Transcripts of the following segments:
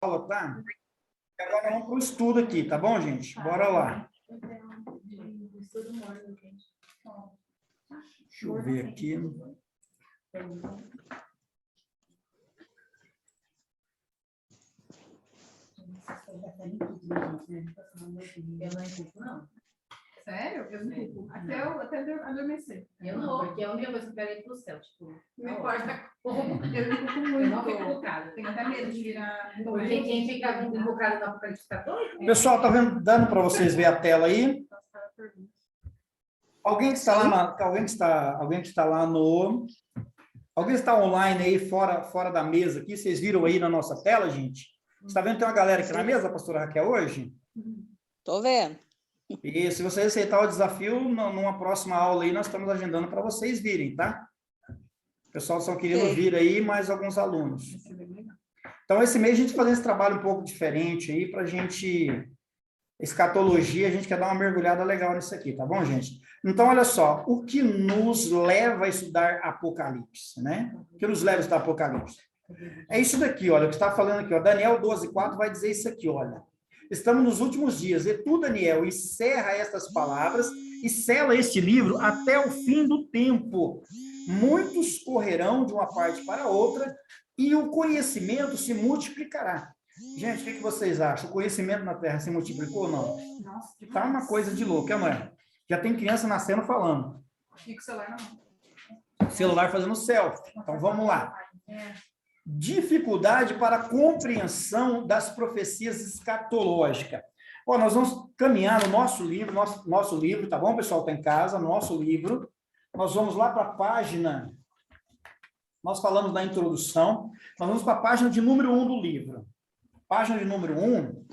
aula, tá? Agora vamos para o estudo aqui, tá bom, gente? Bora lá. Deixa eu ver aqui. Eu não inculco, não. Sério? Eu não inculco. Até adormecer. Eu não, porque a única coisa que eu quero é ir pro céu. Tipo, Não importa como. Eu inculco muito. eu não fico inculcada. Tenho até medo de virar. Porque quem fica inculcado no Apocalipse 14... Pessoal, tá vendo, dando para vocês ver a tela aí? Alguém que está lá alguém está online aí fora da mesa aqui? Vocês viram aí na nossa tela, gente? Você está vendo que tem uma galera aqui na mesa, pastora Raquel, hoje? Tô vendo. E se você aceitar o desafio, numa próxima aula aí, nós estamos agendando para vocês virem, tá? O pessoal só queria vir aí, mais alguns alunos. Então, esse mês a gente fazendo esse trabalho um pouco diferente aí, para a gente... Escatologia, a gente quer dar uma mergulhada legal nisso aqui, tá bom, gente? Então, olha só, o que nos leva a estudar Apocalipse, né? O que nos leva a estudar Apocalipse? É isso daqui, olha, o que está falando aqui, ó, Daniel 12:4 vai dizer isso aqui, olha. Estamos nos últimos dias, e tu, Daniel, encerra estas palavras e sela este livro até o fim do tempo. Muitos correrão de uma parte para a outra, e o conhecimento se multiplicará. Gente, o que vocês acham? O conhecimento na Terra se multiplicou ou não? Nossa, Tá uma coisa de louco, é, mãe? Já tem criança nascendo falando. Fica o celular na mão. Celular fazendo selfie. Então, vamos lá. Dificuldade para a compreensão das profecias escatológicas. Ó, nós vamos caminhar no nosso livro, tá bom, pessoal? Está em casa, nosso livro. Nós vamos lá para a página... Nós falamos da introdução. Nós vamos para a página de número 1 do livro. Página de número 1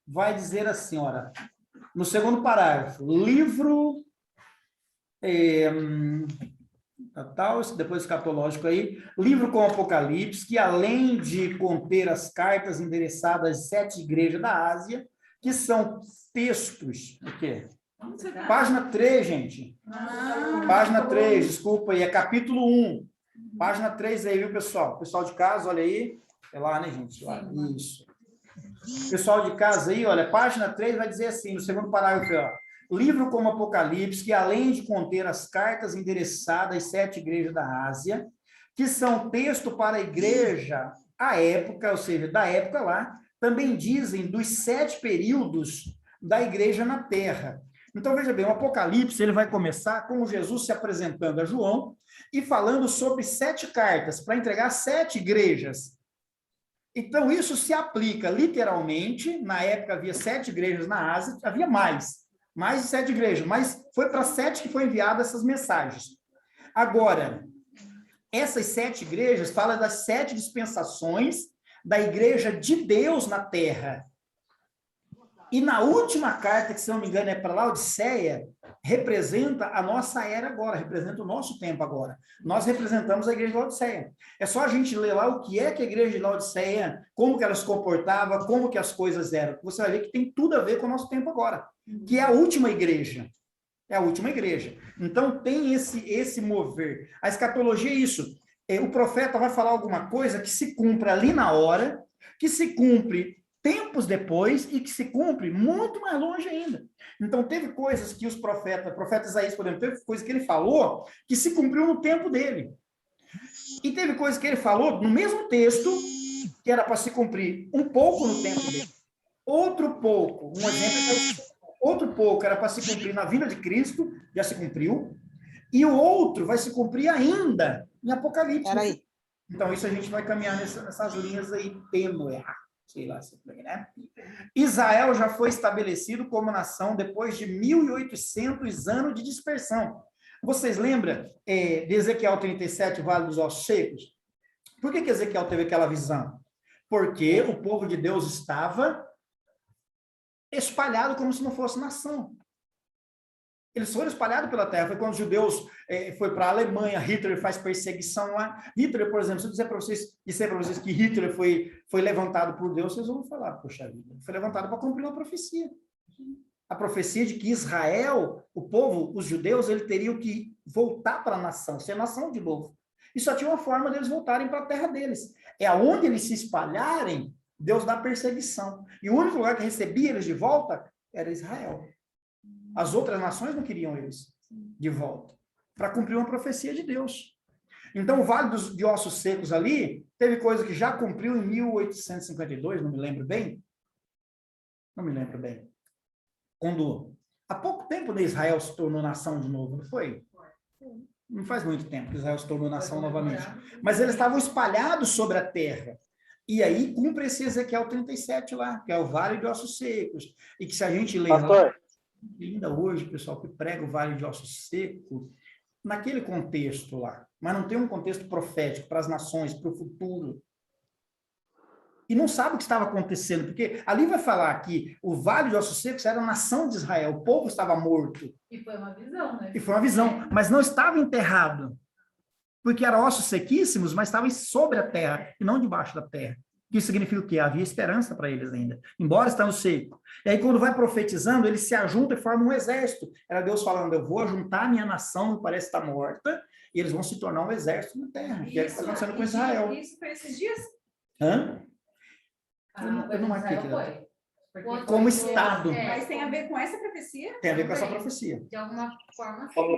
vai dizer assim, olha, no segundo parágrafo, livro, depois escatológico aí, livro com Apocalipse, que além de conter as cartas endereçadas às 7 igrejas da Ásia, que são textos, o quê? Página 3, gente. Página 3, desculpa aí, é capítulo 1. Página 3 aí, viu, pessoal? Pessoal de casa, olha aí. É lá, né, gente? Lá. Isso. Pessoal de casa aí, olha, página 3 vai dizer assim, no segundo parágrafo, ó, livro como Apocalipse, que além de conter as cartas endereçadas às 7 igrejas da Ásia, que são texto para a igreja à época, ou seja, da época lá, também dizem dos 7 períodos da igreja na Terra. Então, veja bem, o Apocalipse ele vai começar com Jesus se apresentando a João e falando sobre 7 cartas para entregar 7 igrejas. Então, isso se aplica literalmente, na época havia 7 igrejas na Ásia, havia mais de 7 igrejas, mas foi para 7 que foi enviadas essas mensagens. Agora, essas 7 igrejas falam das 7 dispensações da igreja de Deus na Terra. E na última carta, que se não me engano é para Laodiceia, representa a nossa era agora, representa o nosso tempo agora. Nós representamos a igreja de Laodiceia. É só a gente ler lá o que é que a igreja de Laodiceia, como que ela se comportava, como que as coisas eram. Você vai ver que tem tudo a ver com o nosso tempo agora, que é a última igreja. É a última igreja. Então tem esse mover. A escatologia é isso. O profeta vai falar alguma coisa que se cumpre ali na hora, que se cumpre tempos depois e que se cumpre muito mais longe ainda. Então, teve coisas que o profeta Isaías, por exemplo, teve coisas que ele falou que se cumpriu no tempo dele. E teve coisas que ele falou no mesmo texto que era para se cumprir um pouco no tempo dele. Outro pouco, um exemplo, outro pouco era para se cumprir na vinda de Cristo, já se cumpriu, e o outro vai se cumprir ainda em Apocalipse. Peraí. Então, isso a gente vai caminhar nessas linhas aí tênue. Sei lá, né? Israel já foi estabelecido como nação depois de 1.800 anos de dispersão. Vocês lembram de Ezequiel 37, Vale dos Ossos Secos? Por que Ezequiel teve aquela visão? Porque o povo de Deus estava espalhado como se não fosse nação. Eles foram espalhados pela terra. Foi quando os judeus foi para a Alemanha, Hitler faz perseguição lá. Hitler, por exemplo, se eu disser para vocês que Hitler foi levantado por Deus, vocês vão falar, poxa vida, foi levantado para cumprir uma profecia. A profecia de que Israel, o povo, os judeus, eles teriam que voltar para a nação, ser nação de novo. E só tinha uma forma deles voltarem para a terra deles. É aonde eles se espalharem, Deus dá perseguição. E o único lugar que recebia eles de volta era Israel. As outras nações não queriam eles de volta, para cumprir uma profecia de Deus. Então, o Vale de Ossos Secos ali, teve coisa que já cumpriu em 1852, não me lembro bem. Não me lembro bem. Quando, há pouco tempo, Israel se tornou nação de novo, não foi? Não faz muito tempo que Israel se tornou nação novamente. Mas eles estavam espalhados sobre a terra. E aí cumpre esse Ezequiel 37 lá, que é o Vale de Ossos Secos. E que se a gente ler lá, ainda hoje, pessoal, que prega o Vale de Ossos Secos, naquele contexto lá, mas não tem um contexto profético para as nações, para o futuro. E não sabe o que estava acontecendo, porque ali vai falar que o Vale de Ossos Secos era a nação de Israel, o povo estava morto. E foi uma visão, né? E foi uma visão, mas não estava enterrado, porque eram ossos sequíssimos, mas estavam sobre a terra, e não debaixo da terra. Isso significa o quê? Havia esperança para eles ainda, embora estando seco. E aí, quando vai profetizando, eles se ajuntam e formam um exército. Era Deus falando, eu vou juntar a minha nação, que parece estar morta, e eles vão se tornar um exército na terra, que é o que está acontecendo com Israel. Isso foi esses dias? Hã? Eu não marquei aqui. Como Estado. Mas tem a ver com essa profecia? Tem a ver com essa profecia. De alguma forma. Ô,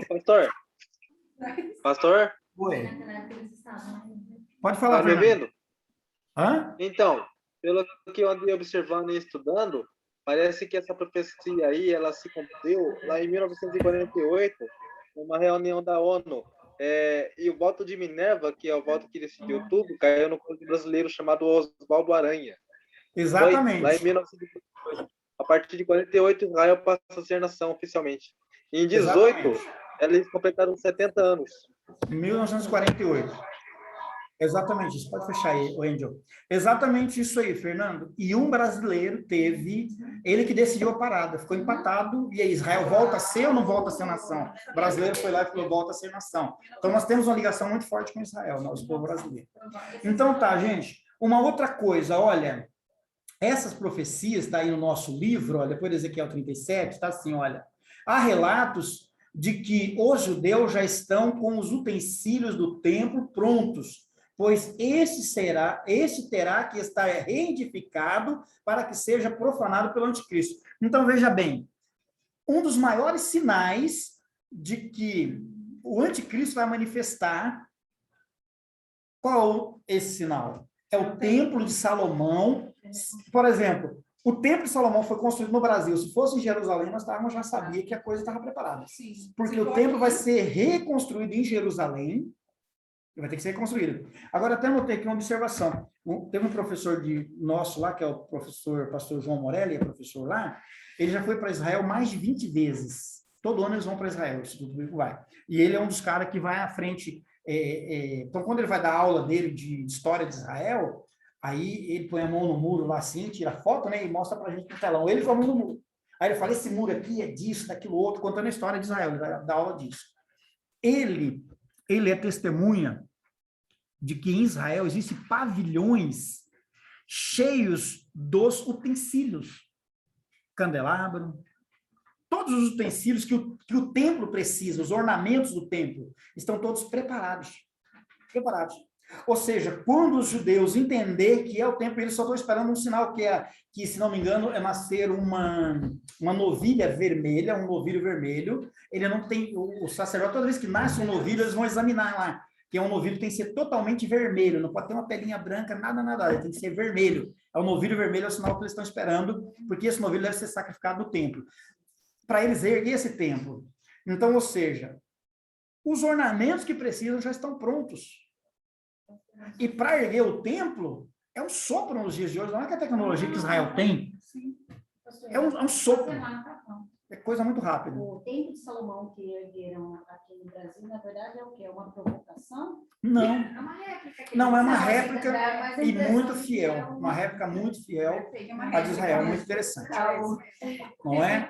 pastor, Oi. Tá Pode falar, tá me Fernando. ouvindo? Hã? Então, pelo que eu andei observando e estudando, parece que essa profecia aí, ela se cumpriu lá em 1948, numa reunião da ONU. E o voto de Minerva, que é o voto que decidiu tudo, caiu no colo de brasileiro chamado Oswaldo Aranha. Exatamente. Foi lá em 1948. A partir de 48, Israel passa a ser nação oficialmente. Em 18, Exatamente. eles completaram 70 anos. 1948. Exatamente isso. Pode fechar aí, Angel. Exatamente isso aí, Fernando. E um brasileiro teve, ele que decidiu a parada, ficou empatado, e aí Israel volta a ser ou não volta a ser nação? O brasileiro foi lá e falou, volta a ser nação. Então nós temos uma ligação muito forte com Israel, nós, o povo brasileiro. Então tá, gente. Uma outra coisa, olha, essas profecias, está aí no nosso livro, olha, depois de Ezequiel 37, está assim, olha, há relatos de que os judeus já estão com os utensílios do templo prontos, pois este terá que estar reedificado para que seja profanado pelo anticristo. Então, veja bem, um dos maiores sinais de que o anticristo vai manifestar, qual é esse sinal? É o templo de Salomão. Por exemplo, o templo de Salomão foi construído no Brasil. Se fosse em Jerusalém, nós já sabia que a coisa estava preparada. Porque o templo vai ser reconstruído em Jerusalém, vai ter que ser reconstruído. Agora, até notei aqui uma observação. Teve um professor nosso lá, que é o pastor João Morelli, é professor lá, ele já foi para Israel mais de 20 vezes. Todo ano eles vão para Israel, o Instituto Bíblico vai. E ele é um dos caras que vai à frente. Então, quando ele vai dar aula dele de história de Israel, aí ele põe a mão no muro lá assim, tira foto, né, e mostra para a gente no telão. Ele com a mão no muro. Aí ele fala, esse muro aqui é disso, daquilo outro, contando a história de Israel, ele vai dar aula disso. Ele é testemunha de que em Israel existem pavilhões cheios dos utensílios. Candelabro, todos os utensílios que o templo precisa, os ornamentos do templo, estão todos preparados. Preparados. Ou seja, quando os judeus entender que é o templo, eles só estão esperando um sinal que, se não me engano, é nascer uma novilha vermelha, um novilho vermelho. Ele não tem, o sacerdote, toda vez que nasce um novilho, eles vão examinar lá, que é um novilho que tem que ser totalmente vermelho, não pode ter uma pelinha branca, nada, ele tem que ser vermelho. É o novilho vermelho, é o sinal que eles estão esperando, porque esse novilho deve ser sacrificado no templo, para eles erguer esse templo. Então, ou seja, os ornamentos que precisam já estão prontos. E para erguer o templo, é um sopro nos dias de hoje, não é que a tecnologia que Israel tem, é um sopro. É coisa muito rápida. O templo de Salomão que ergueram aqui no Brasil, na verdade, é o quê? É uma provocação? Não. É uma réplica. Não, é uma réplica Mas a e impressão muito que é fiel. uma- Uma réplica muito fiel à de Israel, muito interessante. Não é?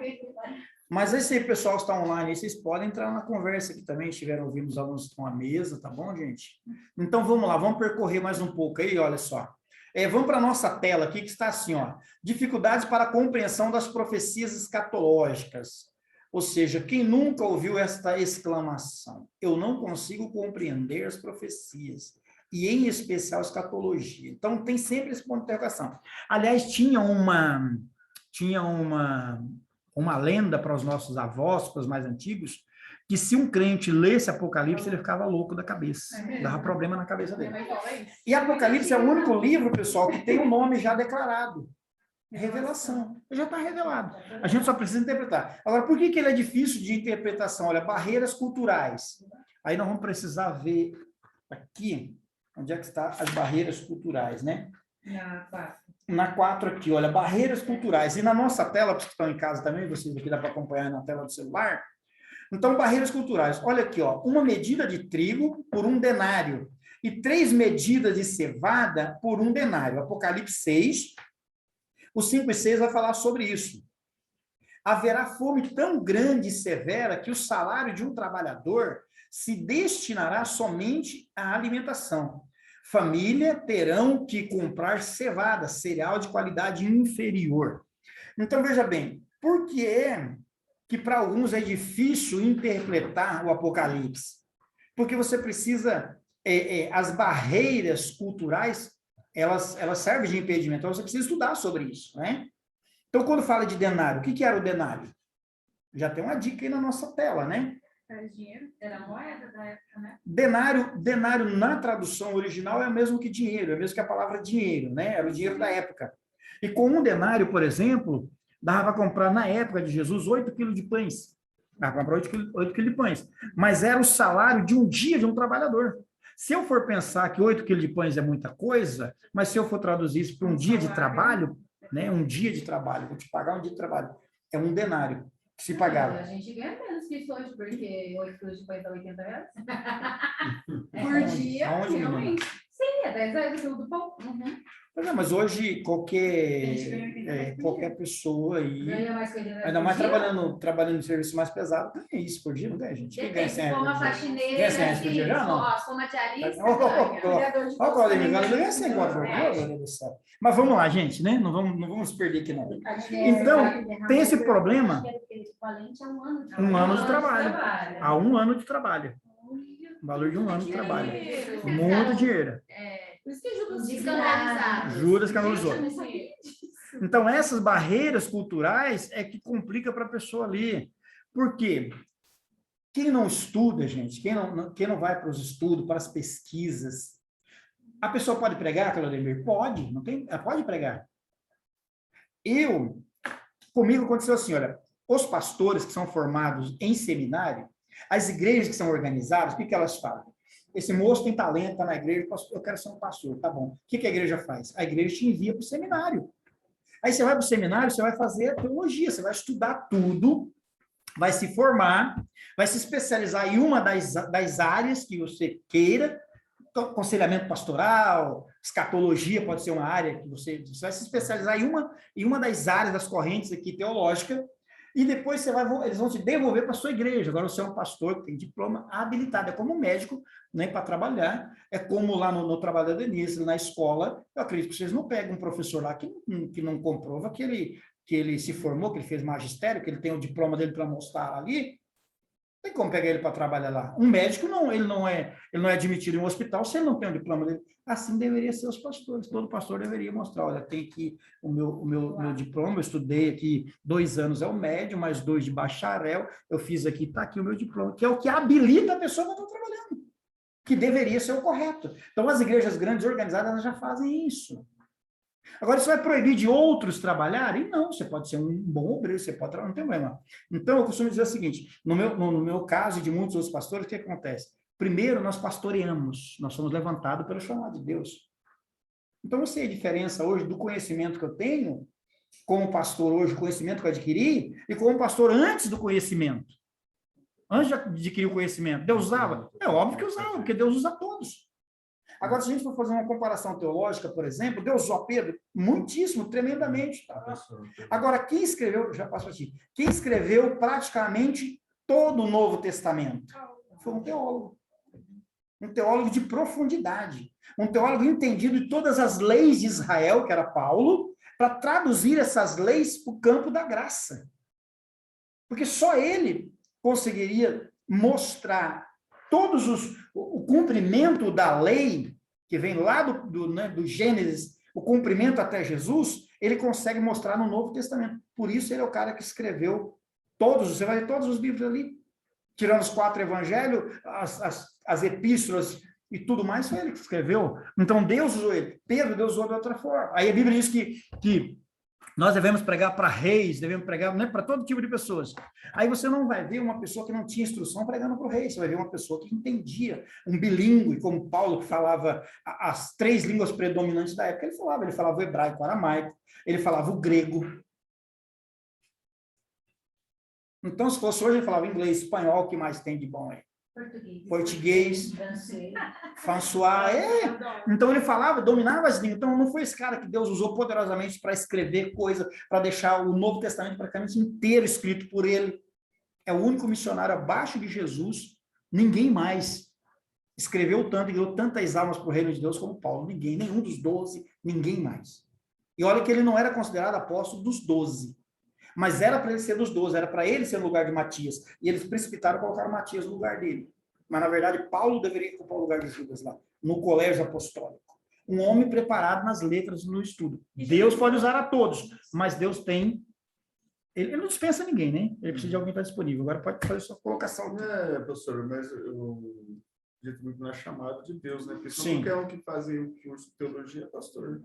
Mas esse aí, pessoal que está online, vocês podem entrar na conversa aqui também, estiveram ouvindo os alunos que estão à mesa, tá bom, gente? Então, vamos lá, vamos percorrer mais um pouco aí, olha só. Vamos para a nossa tela aqui, que está assim, ó. Dificuldades para a compreensão das profecias escatológicas. Ou seja, quem nunca ouviu esta exclamação? Eu não consigo compreender as profecias. e, em especial, escatologia. Então, tem sempre esse ponto de interrogação. Aliás, tinha uma lenda para os nossos avós, para os mais antigos, que se um crente lesse Apocalipse, ele ficava louco da cabeça. Dava problema na cabeça dele. E Apocalipse é o único livro, pessoal, que tem o nome já declarado. Revelação. Já está revelado. A gente só precisa interpretar. Agora, por que ele é difícil de interpretação? Olha, barreiras culturais. Aí nós vamos precisar ver aqui, onde é que está as barreiras culturais, né? Na 4 aqui, olha, barreiras culturais. E na nossa tela, para os que estão em casa também, vocês aqui dá para acompanhar na tela do celular. Então, barreiras culturais. Olha aqui, ó, uma medida de trigo por 1 denário e 3 medidas de cevada por 1 denário. Apocalipse 6, o 5 e 6 vai falar sobre isso. Haverá fome tão grande e severa que o salário de um trabalhador se destinará somente à alimentação. Família terão que comprar cevada, cereal de qualidade inferior. Então, veja bem, por que é que para alguns é difícil interpretar o Apocalipse? Porque você precisa, as barreiras culturais, elas servem de impedimento, então você precisa estudar sobre isso, né? Então, quando fala de denário, o que era o denário? Já tem uma dica aí na nossa tela, né? Era dinheiro. Era a moeda da época, né? Denário na tradução original é o mesmo que dinheiro, é o mesmo que a palavra dinheiro, né? Era o dinheiro da época. E com 1 denário, por exemplo, dava para comprar na época de Jesus 8 quilos de pães. Dava para comprar 8 quilos de pães. Mas era o salário de um dia de um trabalhador. Se eu for pensar que 8 quilos de pães é muita coisa, mas se eu for traduzir isso para um dia de trabalho, né? Um dia de trabalho, vou te pagar um dia de trabalho, é 1 denário que se pagava. A gente ganha menos que isso hoje, porque 8 quilos de pães dá 80 reais. Por dia, Aonde, realmente. Sim, é 10 reais o quilo do pão. Pois é, mas hoje Gente, qualquer pessoa aí, Ganha mais coisa. ainda mais trabalhando em serviço mais pesado, ganha isso por dia, não ganha, gente? Quem ganha 100 Depende, se for uma reais por dia? faxineira, Ganha 100 reais por dia já, não? ó, se for uma diarista, Ó, ganha. Cuidador de Olha o Claudemir, bolsa, ganha 100 conto por dia, meu Deus do céu. Mas vamos lá, gente, né? Não vamos perder aqui, não. Então, tem esse problema. Acho que era equivalente a 1 ano de Um ano de trabalho. trabalho. Há 1 ano de trabalho. O valor de 1 ano de trabalho. Muito dinheiro. Por isso que Judas Descanalizado. Juras canalizou. Eu não sabia disso. Então, essas barreiras culturais é que complica para a pessoa ali. Por quê? Quem não estuda, gente, quem não vai para os estudos, para as pesquisas, a pessoa pode pregar, Claudemir? Pode, não tem, ela pode pregar. Comigo aconteceu assim, olha, os pastores que são formados em seminário, as igrejas que são organizadas, o que elas falam? Esse moço tem talento, está na igreja, eu quero ser um pastor, tá bom. O que a igreja faz? A igreja te envia para o seminário. Aí você vai para o seminário, você vai fazer teologia, você vai estudar tudo, vai se formar, vai se especializar em uma das áreas que você queira, aconselhamento pastoral, escatologia pode ser uma área que você vai se especializar em uma das áreas das correntes aqui teológica, e depois eles vão te devolver para a sua igreja. Agora você é um pastor que tem diploma habilitado, é como médico, né, para trabalhar, é como lá no trabalho da Denise, na escola, eu acredito que vocês não pegam um professor lá que não comprova que ele se formou, que ele fez magistério, que ele tem o diploma dele para mostrar ali, não tem como pegar ele para trabalhar lá. Um médico, ele não é admitido em um hospital se ele não tem o diploma dele. Assim deveria ser os pastores. Todo pastor deveria mostrar, olha, tem aqui o meu diploma, eu estudei aqui 2 anos, é o médio, mais 2 de bacharel, eu fiz aqui, está aqui o meu diploma, que é o que habilita a pessoa para estar trabalhando, que deveria ser o correto. Então, as igrejas grandes organizadas, elas já fazem isso. Agora, isso vai proibir de outros trabalharem? Não, você pode ser um bom obreiro, você pode trabalhar, não tem problema. Então, eu costumo dizer o seguinte, no meu caso e de muitos outros pastores, o que acontece? Primeiro, nós pastoreamos, nós somos levantados pelo chamado de Deus. Então, eu sei a diferença hoje do conhecimento que eu tenho, como pastor hoje, o conhecimento que eu adquiri, e como pastor antes do conhecimento. Antes de adquirir o conhecimento, Deus usava? É óbvio que usava, porque Deus usa todos. Agora, se a gente for fazer uma comparação teológica, por exemplo, Deus usou Pedro muitíssimo, tremendamente. Tá? Agora, quem escreveu, já passo para ti, quem escreveu praticamente todo o Novo Testamento? Foi um teólogo. Um teólogo de profundidade. Um teólogo entendido de todas as leis de Israel, que era Paulo, para traduzir essas leis para o campo da graça. Porque só ele conseguiria mostrar o cumprimento da lei que vem lá do Gênesis, o cumprimento até Jesus, ele consegue mostrar no Novo Testamento. Por isso ele é o cara que escreveu você vai ver todos os livros ali, tirando os 4 evangelhos, as epístolas e tudo mais, foi ele que escreveu. Então Deus usou ele. Pedro, Deus usou de outra forma. Aí a Bíblia diz que nós devemos pregar para reis, devemos pregar, né, para todo tipo de pessoas. Aí você não vai ver uma pessoa que não tinha instrução pregando para o rei, você vai ver uma pessoa que entendia, um bilíngue, como Paulo, que falava as 3 línguas predominantes da época. Ele falava o hebraico, o aramaico, ele falava o grego. Então, se fosse hoje, ele falava inglês, espanhol, o que mais tem de bom aí? Português, François, Então ele falava, dominava as línguas. Então não foi esse cara que Deus usou poderosamente para escrever coisa, para deixar o Novo Testamento praticamente inteiro escrito por ele. É o único missionário abaixo de Jesus. Ninguém mais escreveu tanto e deu tantas almas para o reino de Deus como Paulo. Ninguém, nenhum dos 12, ninguém mais. E olha que ele não era considerado apóstolo dos 12. Mas era para ele ser dos 12, era para ele ser no lugar de Matias. E eles precipitaram e colocaram Matias no lugar dele. Mas, na verdade, Paulo deveria ocupar o lugar de Judas lá, no colégio apostólico. Um homem preparado nas letras, no estudo. Deus pode usar a todos, mas Deus tem... Ele não dispensa ninguém, né? Ele precisa de alguém que está disponível. Agora pode fazer sua colocação. Professor, mas eu acredito muito na chamada de Deus, né? Porque se Sim. qualquer um que fazia o curso de teologia é pastor.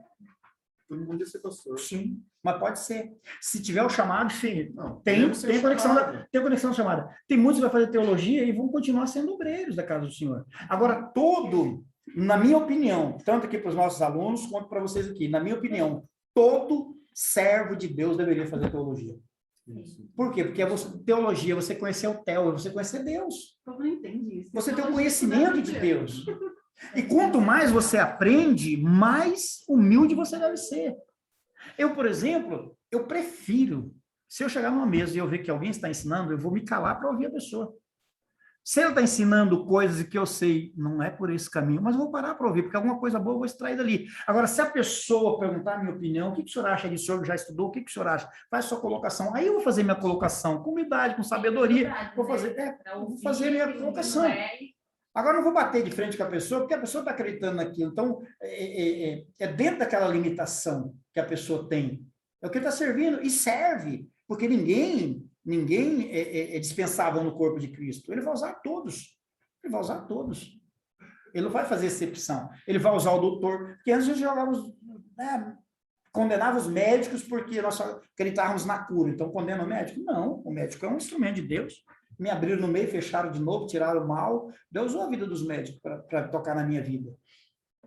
Todo mundo ia ser pastor. Sim, mas pode ser. Se tiver o chamado, filho, Não, tem conexão chamado. chamada. Tem muitos que vão fazer teologia e vão continuar sendo obreiros da casa do Senhor. Agora, na minha opinião, tanto aqui para os nossos alunos, quanto para vocês aqui, na minha opinião, todo servo de Deus deveria fazer teologia. Isso. Por quê? Porque teologia, você conhecer o Theo, você conhecer Deus. Como não entende isso? Você tem o conhecimento de Deus. E quanto mais você aprende, mais humilde você deve ser. Eu, por exemplo, eu prefiro, se eu chegar numa mesa e eu ver que alguém está ensinando, eu vou me calar para ouvir a pessoa. Se ele está ensinando coisas que eu sei, não é por esse caminho, mas eu vou parar para ouvir, porque alguma coisa boa eu vou extrair dali. Agora, se a pessoa perguntar a minha opinião, o que o senhor acha disso? O senhor já estudou? O que o senhor acha? Faz sua colocação. Aí eu vou fazer minha colocação com humildade, com sabedoria. Vou fazer minha colocação. Agora, eu não vou bater de frente com a pessoa, porque a pessoa está acreditando naquilo. Então, é dentro daquela limitação que a pessoa tem. É o que está servindo, e serve, porque ninguém é dispensável no corpo de Cristo. Ele vai usar todos. Ele vai usar todos. Ele não vai fazer exceção. Ele vai usar o doutor, porque antes a gente condenava os médicos porque nós só acreditávamos na cura. Então, condena o médico? Não, o médico é um instrumento de Deus. Me abriram no meio, fecharam de novo, tiraram o mal. Deus usou a vida dos médicos para tocar na minha vida.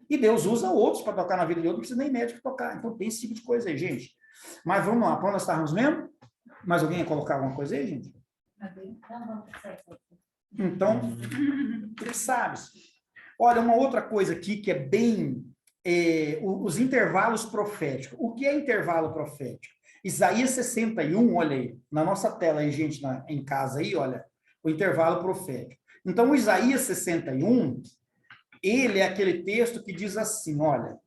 E Deus usa outros para tocar na vida de outros, não precisa nem médico tocar. Então tem esse tipo de coisa aí, gente. Mas vamos lá, para onde nós estávamos mesmo? Mais alguém ia colocar alguma coisa aí, gente? Então, tu sabes. Olha, uma outra coisa aqui que é bem... os intervalos proféticos. O que é intervalo profético? Isaías 61, olha aí, na nossa tela aí, gente, em casa aí, olha, o intervalo profético. Então, o Isaías 61, ele é aquele texto que diz assim, olha,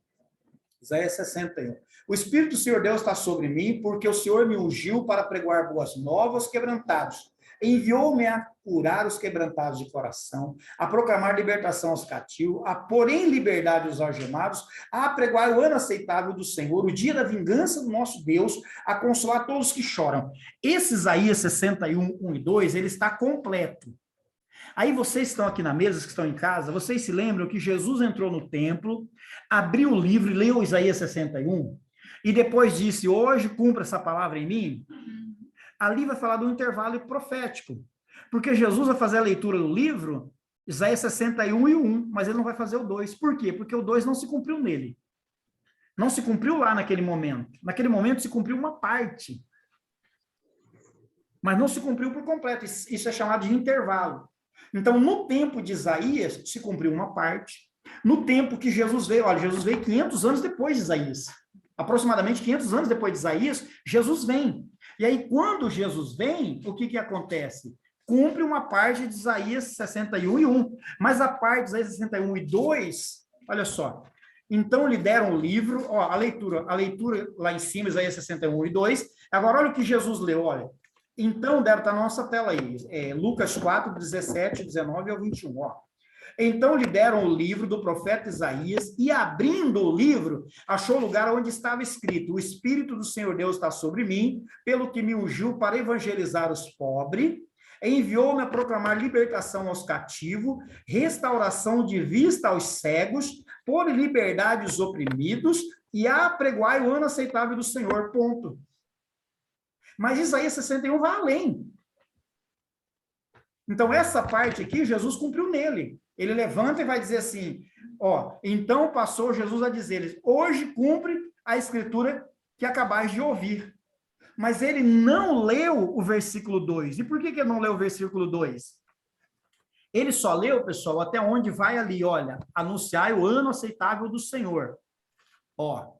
Isaías 61. O Espírito do Senhor Deus está sobre mim, porque o Senhor me ungiu para pregoar boas novas aos quebrantados. Enviou-me a curar os quebrantados de coração, a proclamar libertação aos cativos, a pôr em liberdade os algemados, a pregoar o ano aceitável do Senhor, o dia da vingança do nosso Deus, a consolar todos os que choram. Esse Isaías 61, 1 e 2, ele está completo. Aí vocês estão aqui na mesa, que estão em casa, vocês se lembram que Jesus entrou no templo, abriu o livro e leu Isaías 61, e depois disse, hoje cumpra essa palavra em mim? Ali vai falar do intervalo profético, porque Jesus vai fazer a leitura do livro, Isaías 61 e 1, mas ele não vai fazer o 2. Por quê? Porque o 2 não se cumpriu nele. Não se cumpriu lá naquele momento. Naquele momento se cumpriu uma parte, mas não se cumpriu por completo. Isso é chamado de intervalo. Então, no tempo de Isaías, se cumpriu uma parte. No tempo que Jesus veio, olha, Jesus veio 500 anos depois de Isaías. Aproximadamente 500 anos depois de Isaías, Jesus vem. E aí, quando Jesus vem, o que acontece? Cumpre uma parte de Isaías 61 e 1. Mas a parte de Isaías 61 e 2, olha só. Então, lhe deram o livro, ó, a leitura lá em cima, Isaías 61 e 2. Agora, olha o que Jesus leu, olha. Então, deve estar na nossa tela aí. Lucas 4, 17, 19 ao 21, ó. Então lhe deram o livro do profeta Isaías, e abrindo o livro, achou o lugar onde estava escrito: o Espírito do Senhor Deus está sobre mim, pelo que me ungiu para evangelizar os pobres, enviou-me a proclamar libertação aos cativos, restauração de vista aos cegos, pôr em liberdade os oprimidos, e apregoai o ano aceitável do Senhor, ponto. Mas Isaías 61 vai além. Então, essa parte aqui, Jesus cumpriu nele. Ele levanta e vai dizer assim, ó, então passou Jesus a dizer-lhes: hoje cumpre a escritura que acabais de ouvir. Mas ele não leu o versículo 2. E por que ele não leu o versículo 2? Ele só leu, pessoal, até onde vai ali, olha, anunciai o ano aceitável do Senhor. Ó,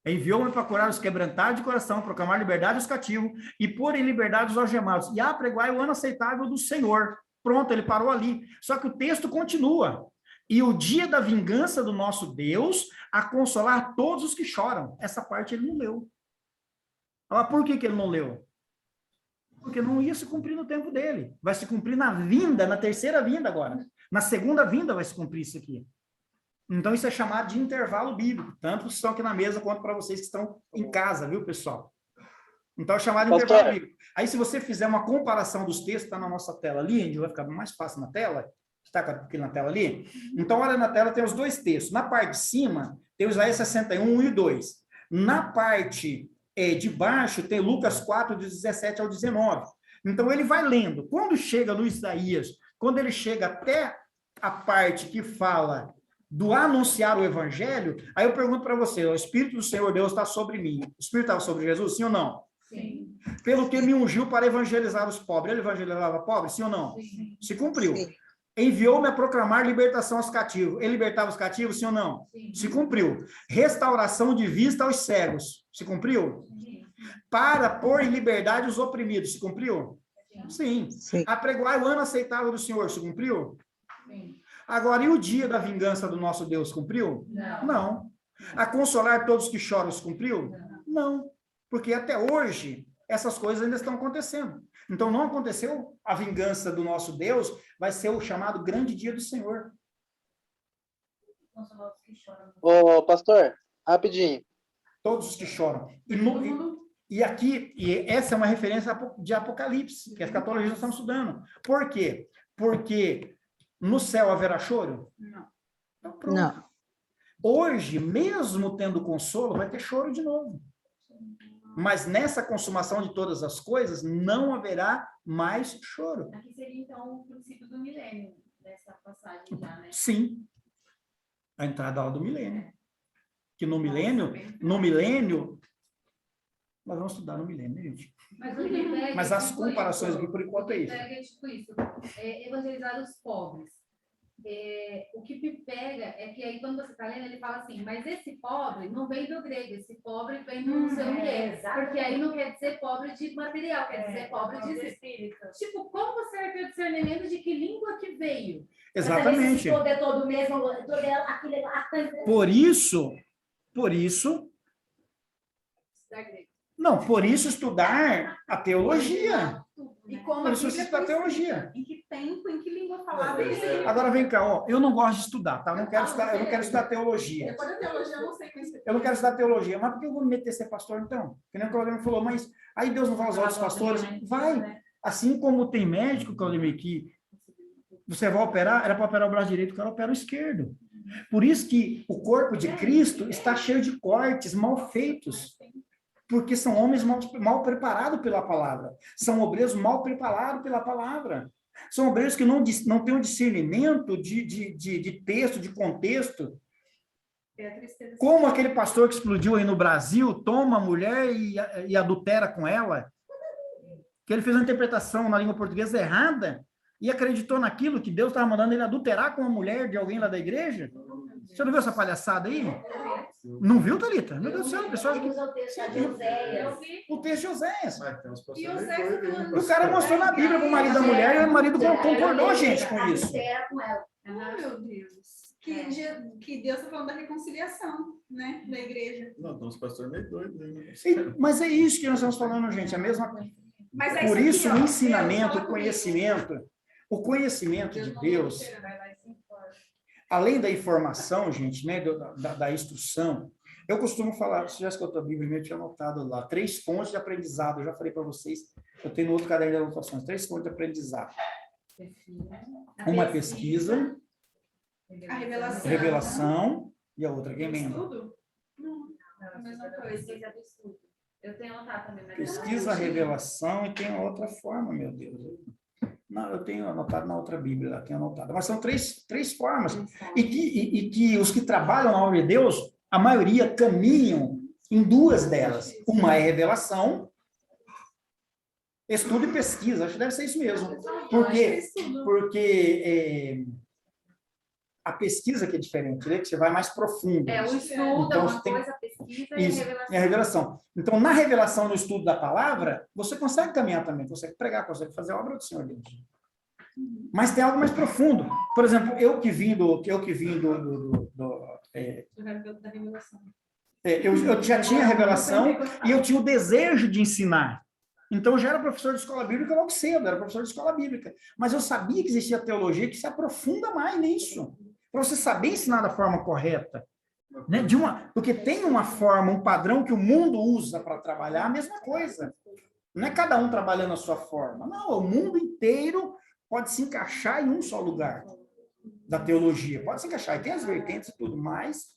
enviou-me para curar os quebrantados de coração, proclamar liberdade aos cativos e pôr em liberdade os algemados, e apregoai o ano aceitável do Senhor. Pronto, ele parou ali. Só que o texto continua. E o dia da vingança do nosso Deus, a consolar todos os que choram. Essa parte ele não leu. Mas por que ele não leu? Porque não ia se cumprir no tempo dele. Vai se cumprir na vinda, na terceira vinda agora. Na segunda vinda vai se cumprir isso aqui. Então, isso é chamado de intervalo bíblico, tanto que estão aqui na mesa quanto para vocês que estão em casa, viu, pessoal? Então, é chamado de intervalo bíblico. Aí, se você fizer uma comparação dos textos, está na nossa tela ali, a gente vai ficar mais fácil na tela, está aqui na tela ali. Então, olha, na tela tem os dois textos. Na parte de cima, tem o Isaías 61, 1 e 2. Na parte de baixo, tem Lucas 4, de 17 ao 19. Então, ele vai lendo. Quando chega no Isaías, quando ele chega até a parte que fala do anunciar o evangelho, aí eu pergunto para você: o Espírito do Senhor Deus está sobre mim. O Espírito estava sobre Jesus, sim ou não? Sim. Pelo que me ungiu para evangelizar os pobres. Ele evangelizava pobres, sim ou não? Sim. Se cumpriu. Sim. Enviou-me a proclamar libertação aos cativos. Ele libertava os cativos, sim ou não? Sim. Se cumpriu. Restauração de vista aos cegos. Se cumpriu? Sim. Para pôr em liberdade os oprimidos. Se cumpriu? Sim. Sim. Apregoar o ano aceitável do Senhor. Se cumpriu? Sim. Agora, e o dia da vingança do nosso Deus? Cumpriu? Não. Não. A consolar todos que choram, se cumpriu? Não. Porque até hoje, essas coisas ainda estão acontecendo. Então, não aconteceu a vingança do nosso Deus, vai ser o chamado grande dia do Senhor. Ô, pastor, rapidinho. Todos os que choram. E aqui, e essa é uma referência de Apocalipse, que as catolicistas estão estudando. Por quê? Porque no céu haverá choro? Não. Então, pronto. Não. Hoje, mesmo tendo consolo, vai ter choro de novo. Mas nessa consumação de todas as coisas, não haverá mais choro. Aqui seria, então, o princípio do milênio, nessa passagem já, né? Sim. A entrada do milênio. Que no milênio, nós vamos estudar no milênio, né, gente? Mas, o que pega, Mas as tipo comparações isso, aqui, por enquanto, é isso. O que pega é tipo isso, evangelizar os pobres. O que me pega é que aí, quando você está lendo, ele fala assim, mas esse pobre não vem do grego, esse pobre vem do não sei o quê. Porque aí não quer dizer pobre de material, quer dizer pobre de espírito. Tipo, como você vai ter o discernimento de que língua que veio? Exatamente. Todo é todo mesmo, Por isso, por isso estudar a teologia. E como Por isso a você Bíblia está a foi teologia. escrita, em que tempo, em que língua falava isso? Agora vem cá, ó, eu não gosto de estudar, tá? Eu não quero estudar teologia. Depois da teologia, eu não sei quem Eu não quero estudar teologia, mas por que eu vou me meter a ser pastor, então? Que nem o Claudemir falou, mas aí Deus não vai usar outros pastores? Vai. Assim como tem médico, Claudemir, que você vai operar, era para operar o braço direito, o cara opera o esquerdo. Por isso que o corpo de Cristo está cheio de cortes mal feitos. Porque são homens mal preparados pela palavra. São obreiros mal preparados pela palavra. São obreiros que não têm um discernimento de texto, de contexto. Como aquele pastor que explodiu aí no Brasil, toma a mulher e adultera com ela, que ele fez uma interpretação na língua portuguesa errada e acreditou naquilo que Deus estava mandando ele adulterar com a mulher de alguém lá da igreja. Você não viu essa palhaçada aí? Não viu, Thalita? Meu Deus do céu, pessoal. o texto de Oséias. O texto de Oséias. E Oséias O cara mostrou na Bíblia para o marido da mulher e o marido concordou, gente, com isso. Oh, meu Deus. Que Deus está falando da reconciliação, né? Da igreja. Não, então os pastores meio doidos, né? Mas é isso que nós estamos falando, gente. A mesma... Mas é Por isso, aqui, o ó, ensinamento, Deus, o conhecimento de Deus, além da informação, gente, né, da instrução, eu costumo falar, você já escutou a Bíblia, eu tinha anotado lá, 3 fontes de aprendizado, eu já falei para vocês, eu tenho no outro caderno de anotações, 3 fontes de aprendizado. Uma é pesquisa, A revelação. revelação, e a outra, quem lembra? Estudo? Não, a mesma coisa. Eu tenho anotado também. Mas Pesquisa, revelação, e tem outra forma, meu Deus. Não, eu tenho anotado na outra Bíblia, lá, tenho anotado. Mas são três formas. E que os que trabalham na obra de Deus, a maioria caminham em 2 delas. Uma é revelação, estudo e pesquisa. Acho que deve ser isso mesmo. Porque a pesquisa que é diferente, né? Que você vai mais profundo. o estudo Então, é você uma tem- coisa, a pesquisa Isso, e a revelação. é a revelação. Então, na revelação, no estudo da palavra, você consegue caminhar também, consegue pregar, consegue fazer a obra do Senhor Deus. Mas tem algo mais profundo. Por exemplo, eu que vim Da revelação. eu já tinha a revelação e eu tinha o desejo de ensinar. Então, eu já era professor de escola bíblica logo cedo, era professor de escola bíblica. Mas eu sabia que existia teologia que se aprofunda mais nisso. Para você saber ensinar da forma correta. Né? Porque tem uma forma, um padrão que o mundo usa para trabalhar, a mesma coisa. Não é cada um trabalhando a sua forma. Não, o mundo inteiro pode se encaixar em um só lugar da teologia. Pode se encaixar. E tem as vertentes e tudo mais.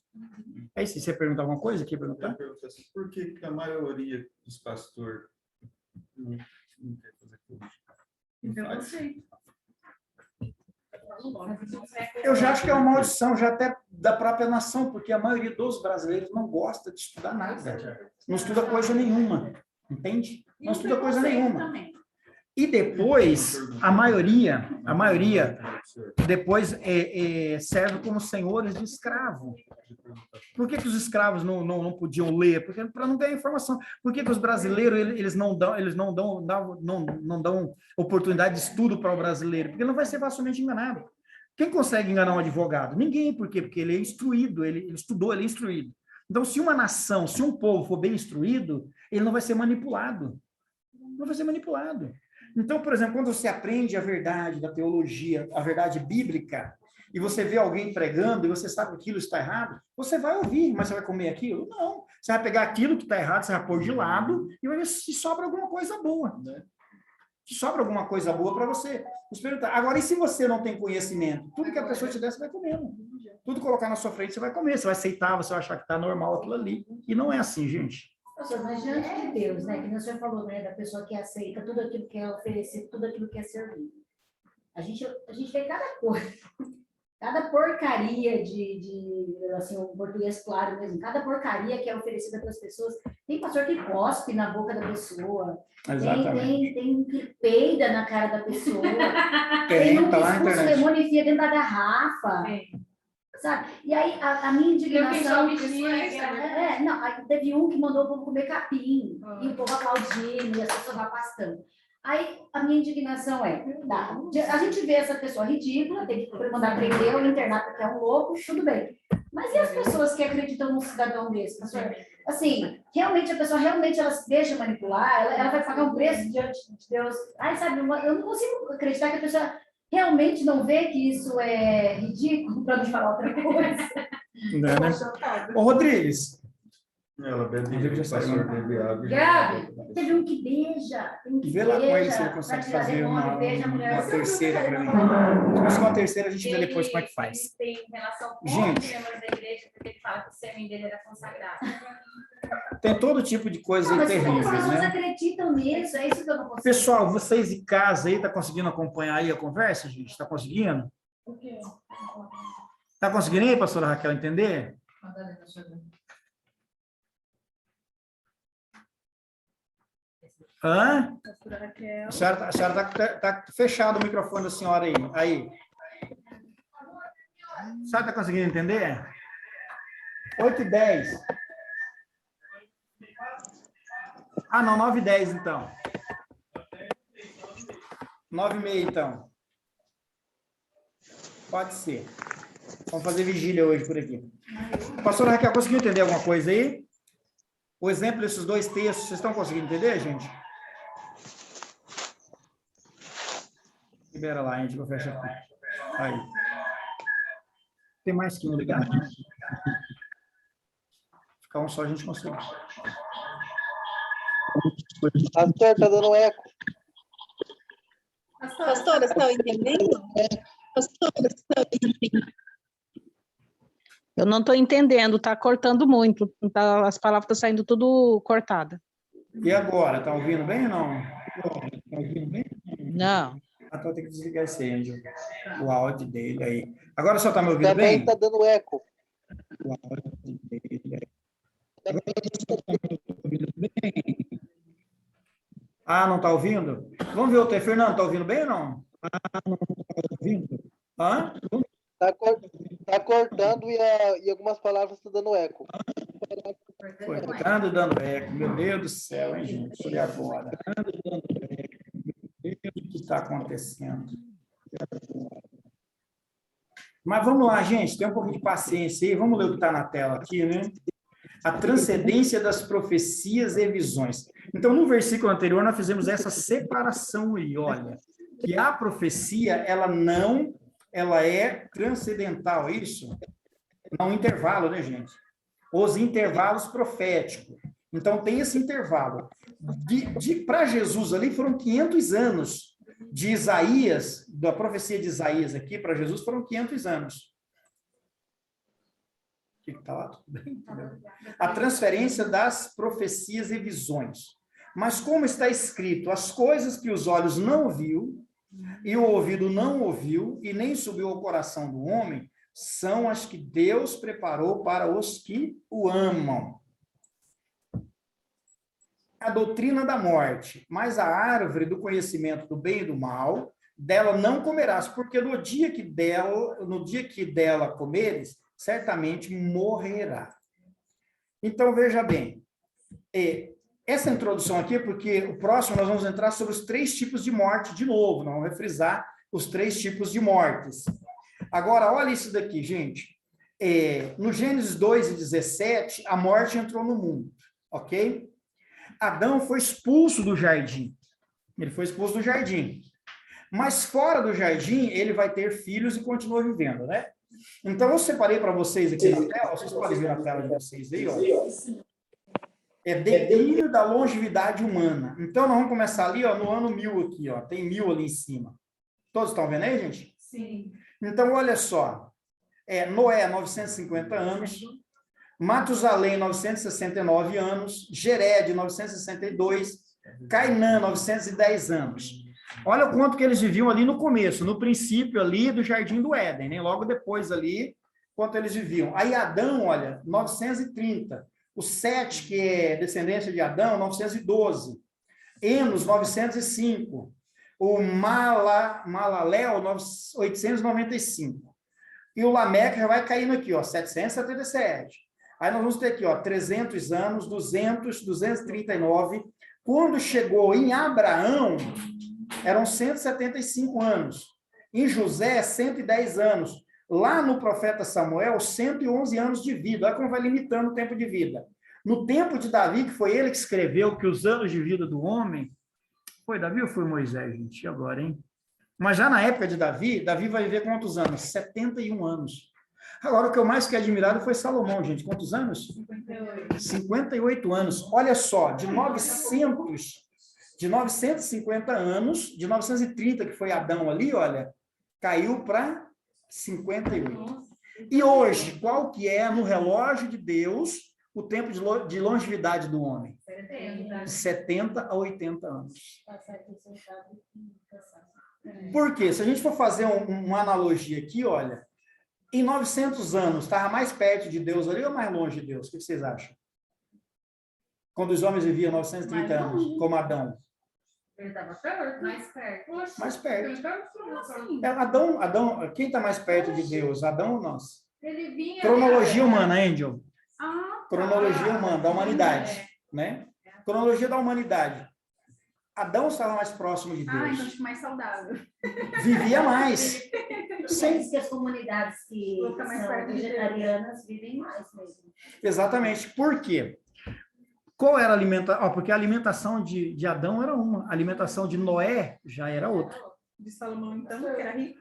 É isso. Você pergunta alguma coisa aqui? Perguntar? Eu pergunto assim, por que a maioria dos pastores não quer fazer teologia? Não faz? Eu já acho que é uma maldição, já até da própria nação, porque a maioria dos brasileiros não gosta de estudar nada. Não estuda coisa nenhuma. Entende? Não estuda coisa nenhuma. E depois, a maioria depois serve como senhores de escravo. Por que os escravos não podiam ler? Porque para não ganhar informação. Por que os brasileiros eles não dão oportunidade de estudo para o brasileiro? Porque ele não vai ser facilmente enganado. Quem consegue enganar um advogado? Ninguém. Por quê? Porque ele é instruído, ele estudou, ele é instruído. Então, se uma nação, se um povo for bem instruído, ele não vai ser manipulado. Não vai ser manipulado. Então, por exemplo, quando você aprende a verdade da teologia, a verdade bíblica, e você vê alguém pregando e você sabe que aquilo está errado, você vai ouvir, mas você vai comer aquilo? Não. Você vai pegar aquilo que está errado, você vai pôr de lado e vai ver se sobra alguma coisa boa. Né? Se sobra alguma coisa boa para você experimentar. Agora, e se você não tem conhecimento? Tudo que a pessoa te der, você vai comer. Tudo colocar na sua frente, você vai comer. Você vai aceitar, você vai achar que está normal aquilo ali. E não é assim, gente. Pastor, mas diante de Deus, né? Que o senhor falou, né? Da pessoa que aceita tudo aquilo que é oferecido, tudo aquilo que é servido. A gente vê cada coisa, cada porcaria assim, um português claro mesmo, cada porcaria que é oferecida para as pessoas. Tem pastor que cospe na boca da pessoa. Tem que peida na cara da pessoa. Tem um tá lá na discurso internet. demonifia dentro da garrafa. Sabe? E aí, a minha indignação... Aí teve um que mandou o povo comer capim, e o povo aplaudindo, e as pessoas lá pastando. Aí, a minha indignação a gente vê essa pessoa ridícula, tem que mandar prender ou internar porque é um louco, tudo bem. Mas e as pessoas que acreditam num cidadão desse, pastor? Assim, realmente, a pessoa ela se deixa manipular, ela vai pagar um preço diante de Deus. Aí, sabe, eu não consigo acreditar que a pessoa... realmente não vê que isso é ridículo, para não falar outra coisa. Não, né? Ô, Rodrigues. Ela bebe, o pastor bebe água. Gabi, teve um que beija. Tem um que Vê lá com ele beija, se ele consegue pra tirar fazer demônio, beija a mulher. uma terceira para mim. Mas com a terceira a gente vê depois como é que faz. Ele tem relação com Gente. os membros da igreja, porque ele fala que o sêmen dele era consagrado. Tem todo tipo de coisa Não, mas terrível, as pessoas né? acreditam nisso, é isso que eu não consigo. Pessoal, vocês de casa aí, tá conseguindo acompanhar aí a conversa, gente? Tá conseguindo? Tá conseguindo aí, pastora Raquel, entender? Hã? A senhora tá fechado o microfone da senhora aí. Aí. A senhora tá conseguindo entender? 8h10. Ah, não, 9h10, então. 9h30, então. Pode ser. Vamos fazer vigília hoje por aqui. Pastora Raquel, conseguiu entender alguma coisa aí? O exemplo desses 2 textos, vocês estão conseguindo entender, gente? Libera lá, a gente vai fechar aqui. Aí. Tem mais que um ligado? Ficar um só a gente consegue. Pastor, tá dando eco. Pastora, estão entendendo? Pastora, estão entendendo? Eu não estou entendendo, está cortando muito. As palavras estão saindo tudo cortada. E agora, tá ouvindo bem ou não? Tá ouvindo bem? Não. Então tem que desligar esse Angel, o áudio dele aí. Agora só tá me ouvindo Também bem? tá dando eco. O áudio dele aí. Agora só tá me ouvindo bem? Ah, não tá ouvindo? Vamos ver o teu. Fernando, tá ouvindo bem ou não? Ah, não tá ouvindo? Hã? Tá cortando e algumas palavras estão dando eco. Cortando e dando eco. Meu Deus do céu, hein, gente? E agora? Cortando e dando eco. Meu Deus, o que está acontecendo? Mas vamos lá, gente. Tem um pouquinho de paciência aí. Vamos ler o que está na tela aqui, né? A transcendência das profecias e visões. Então, no versículo anterior, nós fizemos essa separação aí, olha. Que a profecia, ela é transcendental, isso? Não intervalo, né, gente? Os intervalos proféticos. Então, tem esse intervalo. Para Jesus ali, foram 500 anos de Isaías, da profecia de Isaías aqui, para Jesus, foram 500 anos. O que está lá? Tudo bem? A transferência das profecias e visões. Mas como está escrito, as coisas que os olhos não viu, e o ouvido não ouviu, e nem subiu ao coração do homem, são as que Deus preparou para os que o amam. A doutrina da morte, mas a árvore do conhecimento do bem e do mal, dela não comerás, porque no dia que dela comeres, certamente morrerá. Então, veja bem, essa introdução aqui é porque o próximo nós vamos entrar sobre os 3 tipos de morte de novo, nós vamos refrisar os 3 tipos de mortes. Agora, olha isso daqui, gente. No Gênesis 2:17, a morte entrou no mundo, ok? Adão foi expulso do jardim. Ele foi expulso do jardim. Mas fora do jardim, ele vai ter filhos e continua vivendo, né? Então, eu separei para vocês aqui na tela, vocês podem ver na tela de vocês aí, ó. Declínio da longevidade humana. Então, nós vamos começar ali, ó, no ano 1000 aqui, ó. Tem 1000 ali em cima. Todos estão vendo aí, gente? Sim. Então, olha só. Noé, 950 anos. Matusalém, 969 anos. Jered, 962. Cainã, 910 anos. Olha o quanto que eles viviam ali no começo, no princípio ali do Jardim do Éden, né? Logo depois ali, quanto eles viviam. Aí Adão, olha, 930. O Sete, que é descendência de Adão, 912. Enos, 905. O Malaléu, 895. E o Lameque já vai caindo aqui, ó, 777. Aí nós vamos ter aqui, ó, 300 anos, 200, 239. Quando chegou em Abraão, eram 175 anos. Em José, 110 anos. Lá no profeta Samuel, 111 anos de vida. Olha como vai limitando o tempo de vida. No tempo de Davi, que foi ele que escreveu que os anos de vida do homem... Foi Davi ou foi Moisés, gente? E agora, hein? Mas já na época de Davi, Davi vai viver quantos anos? 71 anos. Agora, o que eu mais fiquei admirado foi Salomão, gente. Quantos anos? 58 anos. Olha só, de 950 anos, de 930, que foi Adão ali, olha, caiu para 58. E hoje, qual que é, no relógio de Deus, o tempo de longevidade do homem? De 70 a 80 anos. Por quê? Se a gente for fazer uma analogia aqui, olha, em 900 anos, estava mais perto de Deus ali ou mais longe de Deus? O que vocês acham? Quando os homens viviam 930 anos, como Adão. Ele estava perto? Mais perto. Mais perto. Como assim? Adão, quem está mais perto de Deus? Adão ou nós? Ele vinha... Cronologia humana, Angel. Ah, Cronologia humana, da humanidade. Né? Cronologia da humanidade. Adão estava mais próximo de Ah, então Deus. acho mais saudável. Vivia mais. Sim. Que as comunidades que Vou ficar mais são perto de Deus. vegetarianas vivem mais mesmo. Exatamente. Por quê? Qual era a alimentação? Porque a alimentação de Adão era uma. A alimentação de Noé já era outra. De Salomão, então, que era rico.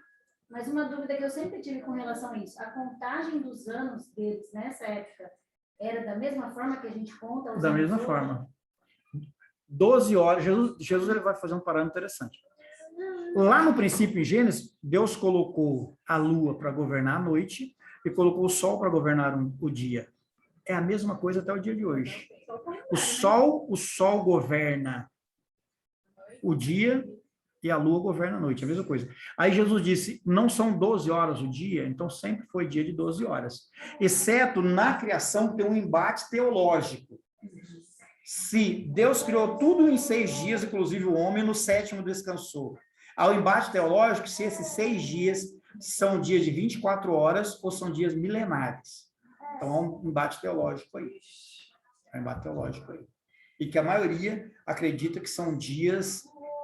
Mas uma dúvida que eu sempre tive com relação a isso, a contagem dos anos deles nessa época era da mesma forma que a gente conta os Da anos mesma hoje? forma. 12 horas, Jesus ele vai fazer um parâmetro interessante. Lá no princípio, em Gênesis, Deus colocou a lua para governar a noite e colocou o sol para governar o dia. É a mesma coisa até o dia de hoje. O sol governa o dia e a lua governa a noite, é a mesma coisa. Aí Jesus disse, não são 12 horas o dia, então sempre foi dia de 12 horas. Exceto na criação tem um embate teológico. Se Deus criou tudo em 6 dias, inclusive o homem, no 7º descansou. Há o embate teológico se esses 6 dias são dias de 24 horas ou são dias milenares. Então, há um embate teológico aí. É um embate teológico aí. E que a maioria acredita que são dias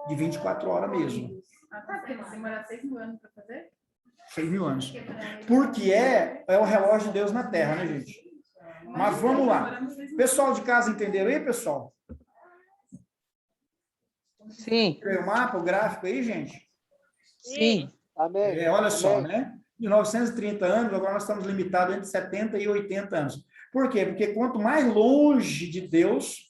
de 24 horas mesmo. Ah, tá, porque você demorar 6.000 anos para fazer? 6.000 anos. Porque é o relógio de Deus na Terra, né, gente? Mas vamos lá. Pessoal de casa entenderam aí, pessoal? Sim, O mapa, o gráfico aí, gente? sim. Amém. Olha só, Amém. né? De 930 anos, agora nós estamos limitados entre 70 e 80 anos. Por quê? Porque quanto mais longe de Deus,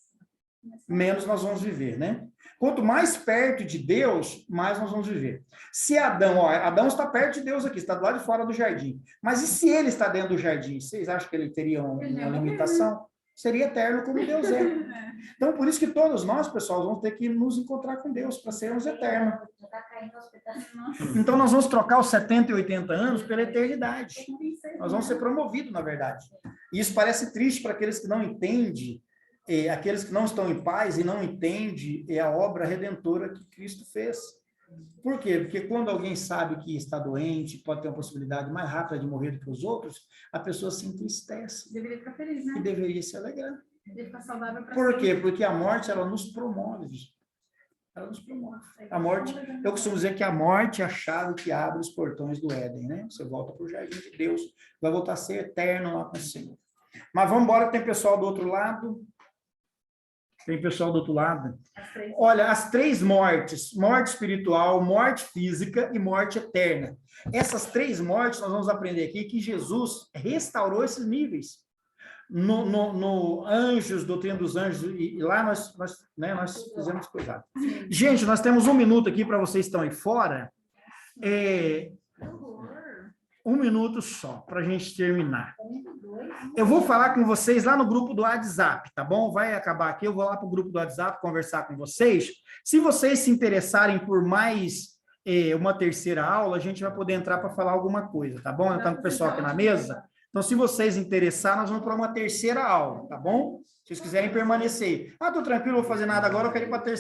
menos nós vamos viver, né? Quanto mais perto de Deus, mais nós vamos viver. Se Adão está perto de Deus aqui, está do lado de fora do jardim. Mas e se ele está dentro do jardim? Vocês acham que ele teria uma limitação? Seria eterno como Deus é. Então, por isso que todos nós, pessoal, vamos ter que nos encontrar com Deus para sermos eternos. Já tá caindo aos pedaços. Então, nós vamos trocar os 70 e 80 anos pela eternidade. Nós vamos ser promovidos, na verdade. E isso parece triste para aqueles que não entendem, aqueles que não estão em paz e não entendem a obra redentora que Cristo fez. Por quê? Porque quando alguém sabe que está doente, pode ter uma possibilidade mais rápida de morrer do que os outros, a pessoa se entristece Deveria ficar feliz, e né? deveria se alegrar. Deveria ficar saudável para Por quê? Porque a morte, ela nos promove. Ela nos promove. A morte, eu costumo dizer que a morte é a chave que abre os portões do Éden, né? Você volta para o jardim de Deus, vai voltar a ser eterno lá com o Senhor. Mas vamos embora, tem pessoal do outro lado. Tem pessoal do outro lado. Olha, as 3 mortes, morte espiritual, morte física e morte eterna. Essas 3 mortes, nós vamos aprender aqui que Jesus restaurou esses níveis. No Anjos, Doutrina dos Anjos, e lá nós fizemos cuidado. Gente, nós temos 1 minuto aqui para vocês que estão aí fora. 1 minuto só, para a gente terminar. Eu vou falar com vocês lá no grupo do WhatsApp, tá bom? Vai acabar aqui, eu vou lá para o grupo do WhatsApp conversar com vocês. Se vocês se interessarem por mais uma terceira aula, a gente vai poder entrar para falar alguma coisa, tá bom? Então, com o pessoal aqui na mesa. Então, se vocês interessarem, nós vamos para uma terceira aula, tá bom? Se vocês quiserem permanecer. Ah, tô tranquilo, não vou fazer nada agora, eu quero ir para a terceira.